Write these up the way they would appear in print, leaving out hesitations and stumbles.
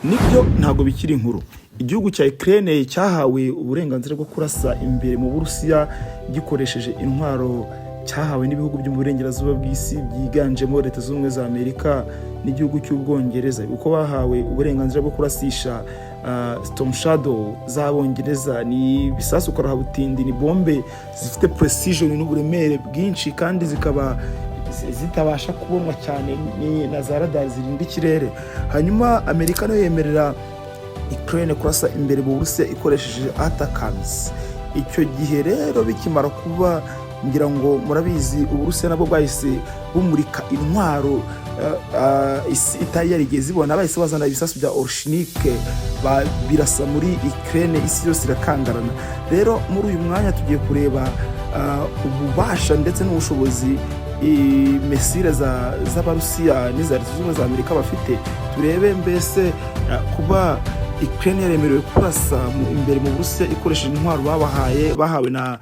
nibyo ntabwo bikiri inkuru. Igihugu cya Ukraine cyahawe uburenganzira bwo kurasa imbere mu Burusiya gikoresheje intwaro cyahawe n'ibihugu byo mu burengerazuba bw'isi byiganjemo Leta Zunze Ubumwe za Amerika n'igihugu cy'Ubwongereza, uko bahawe uburenganzira bwo kurasisha Storm Shadow z'Abongereza. Ni bisasu karahabutindi, ni bombe zifite precision n'uburemere bwinshi kandi zikaba zitabasha kubonwa cyane na za radar zirinda ikirere. Hanyuma Amerika nayo yemerera Ukraine kurasa imbere mu Burusiya ikoresheje ATACMS. Icyo gihe rero bikimara kuba, ngira ngo murabizi, Uburusiya nabwo bwahise bumurika intwaro isi itari yarigeze ibona, bahise bazana ibisasu bya Orshnik birasa muri Ukraine, isi yose irakangarana. Rero muri uyu mwanya tugiye kureba ububasha ndetse n'ubushobozi mesire z'Abarusiya n'iza Leta Zunze Ubumwe za Amerika bafite. Turebe mbese kuba Ukraine yaremerewe kurasa imbere mu Burusiya ikoresheje intwaro bahawe na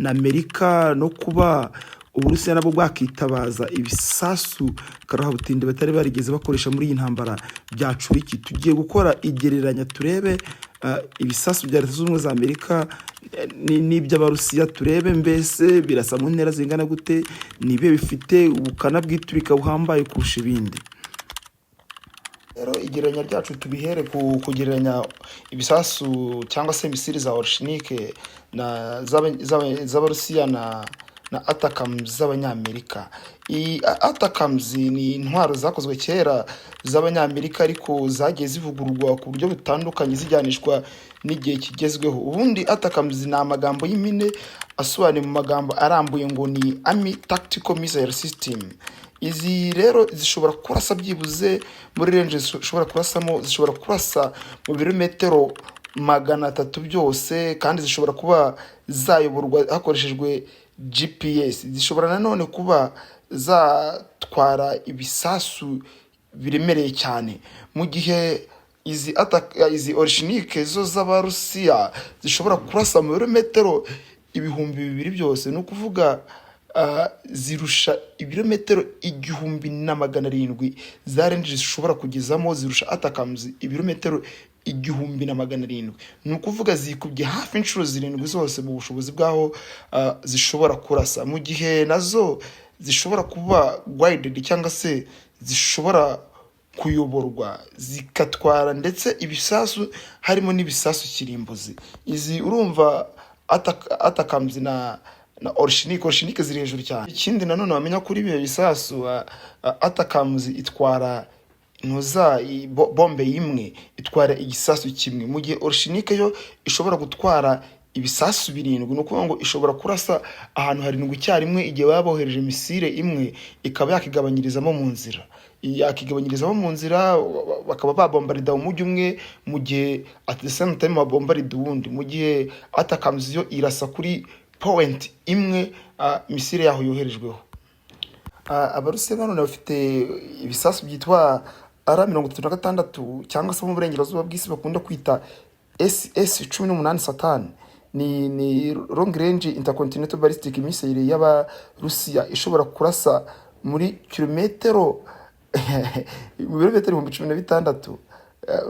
Amerika, no kuba Uburusiya nabwo bwakitabaza ibisasu karahabutindi batari barigeze bakoresha muri iyi ntambara byacuriki. Tugiye gukora igereranya turebe ibisasu bya Leta Zunze Ubumwe za Amerika n'iby'Abarusiya, turebe mbese birasa mu ntera zingana gute, nibe bifite ubukana bw'iturika buhambaye kurusha ibindi. Rero igereranya ryacu tubihere kugereranya ibisasu cyangwa se misiri za Orshnik z'Abarusiya na ATACMS z'Abanyamerika. ATACMS ni intwaro zakozwe kera z'Abanyamerika ariko zagiye zivugururwa ku buryo butandukanye zijyanishwa n'igihe kigezweho. Ubundi ATACMS ni amagambo y'impine asobanuye mu magambo arambuye ngo ni Army Tactical Missile System. Izi rero zishobora kurasa byibuze muri range zishobora kurasa mu birometero 300 byose, kandi zishobora kuba zayoborwa hakoreshejwe GPS. Zishobora nanone kuba zatwara ibisasu biremereye cyane, mu gihe izi Orshnik zo z'Abarusiya zishobora kurasa mu birometero 2000 byose. No kuvuga zirusha ibirometero 1700 za range zishobora kugezamo, zirusha ATACMS ibirometero 1700. ni ukuvuga zikubye hafi inshuro 7 zose mu bushobozi bwaho zishobora kurasa, mu gihe nazo zishobora kuba guided cyangwa se zishobora kuyoborwa zikatwara ndetse ibisasu harimo n'ibisasu kirimbuzi. Izi urumva ATACMS na Orshnik ziri hejuru cyane. Ikindi nanone wamenya kuri ibi bisasu, ATACMS itwara bombe imwe, itwara igisasu kimwe, mu gihe Orshnik yo ishobora gutwara ibisasu 7. ni ukuvuga ngo ishobora kurasa ahantu 7 icyarimwe igihe babohereje misile imwe, ikaba yakigabanyirizamo mu nzira bakaba babombarida umujyi umwe, mu gihe at the same time babombarida uwundi, mu gihe ATACMS yo irasa kuri point imwe misile yaho yoherejweho. Abarusiya nanone bafite ibisasu byitwa R-36 cyangwa se mu burengerazuba bw'isi bakunda kwita SS-18 Satan. Ni long range intercontinental ballistic missile y'Abarusiya ishobora kurasa muri kilometero 16,000,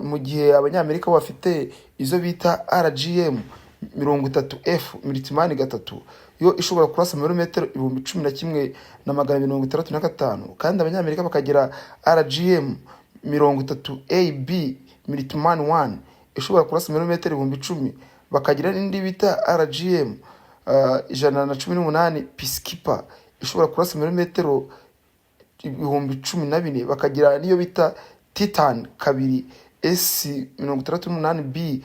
mu gihe Abanyamerika bafite izo bita RGM-30F Minuteman III, yo ishobora kurasa mu birometero 11,165, kandi Abanyamerika bakagira RGM-30AB Minuteman I ishobora kurasa mu birometero 10,000, bakagira n'indi bita RGM-118 Peacekeeper ishobora kurasa mu birometero 14,000, bakagira niyo bita Titan 2 S-68B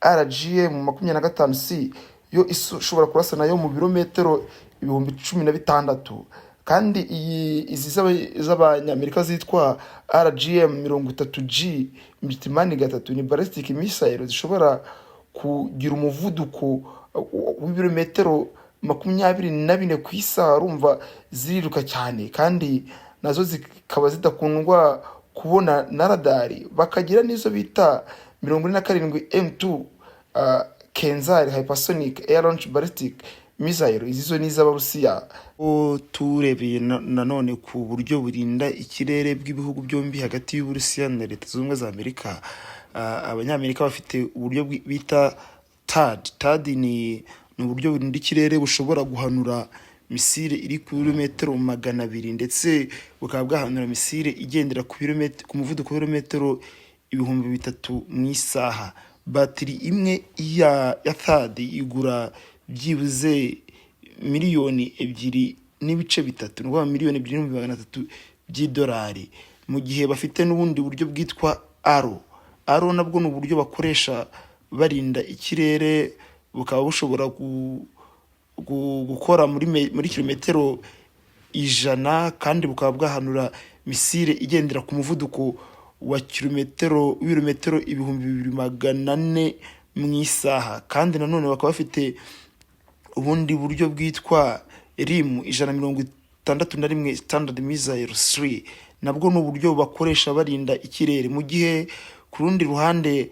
RGM-25C yo ishobora kurasa nayo mu birometero 16,000. kandi izi z'Abanyamerika zitwa RGM-30G Minuteman III ni ballistic missile zishobora kugira umuvuduko w'ibirometero 24 ku isaha. Urumva ziriruka cyane, kandi nazo zikaba zidakundwa kubona na radari. Bakagira nizo bita 47 M2 Kenzari Hypersonic Air Launch Ballistic missile izi zo ni iz'Abarusiya. Turebeye nanone ku buryo burinda ikirere bw'ibihugu byombi hagati y'Uburusiya na Leta Zunze Ubumwe za Amerika, Abanyamerika bafite uburyo bita THAAD ni uburyo burinda ikirere bushobora guhanura misile iri ku birometero 200 ndetse bukaba bwahanura misile igendera ku muvuduko w'ibirometero 3000 mu isaha. Batiri imwe ya THAAD igura byibuze miliyoni 2.3, ni ukuvuga miliyoni 2.3 by'idolari, mu gihe bafite n'ubundi buryo bwitwa Arrow nabwo ni uburyo bakoresha barinda ikirere, bukaba bushobora gukora muri kilometero 100 kandi bukaba bwahanura misile igendera ku muvuduko wa ibirometero 2400 mu isaha. Kandi nanone bakaba bafite ubundi buryo bwitwa RIM 161 Standard Missile 3, nabwo ni uburyo bakoresha barinda ikirere, mu gihe ku rundi ruhande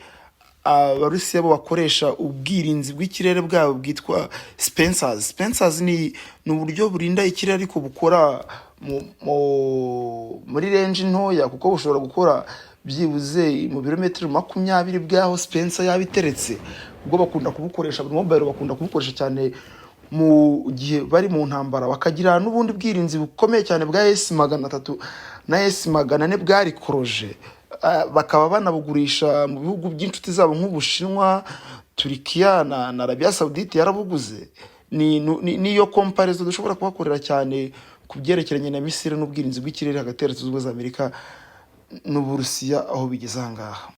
Abarusiya bo bakoresha ubwirinzi bw'ikirere bwabo bwitwa Spencers. Ni uburyo burinda ikirere ariko bukora muri range ntoya, kuko bushobora gukora byibuze mu birometero 20 bwaho Spencer yabiteretse. Ubwo bakunda kubukoresha muri mobile, bakunda kubukoresha cyane mu gihe bari mu ntambara. Bakagira n'ubundi bwirinzi bukomeye cyane bwa S-300 na S-400 bwari koroje, bakaba banabugurisha mu bihugu by'inshuti zabo nk'Ubushinwa, Turkiya na Arabia Saudite yarabuguze. Niyo comparison dushobora kubakorera cyane ku byerekeranye na misile n'ubwirinzi bw'ikirere hagati ya Leta Zunze Ubumwe za Amerika n'Uburusiya aho bigeze ahangaha.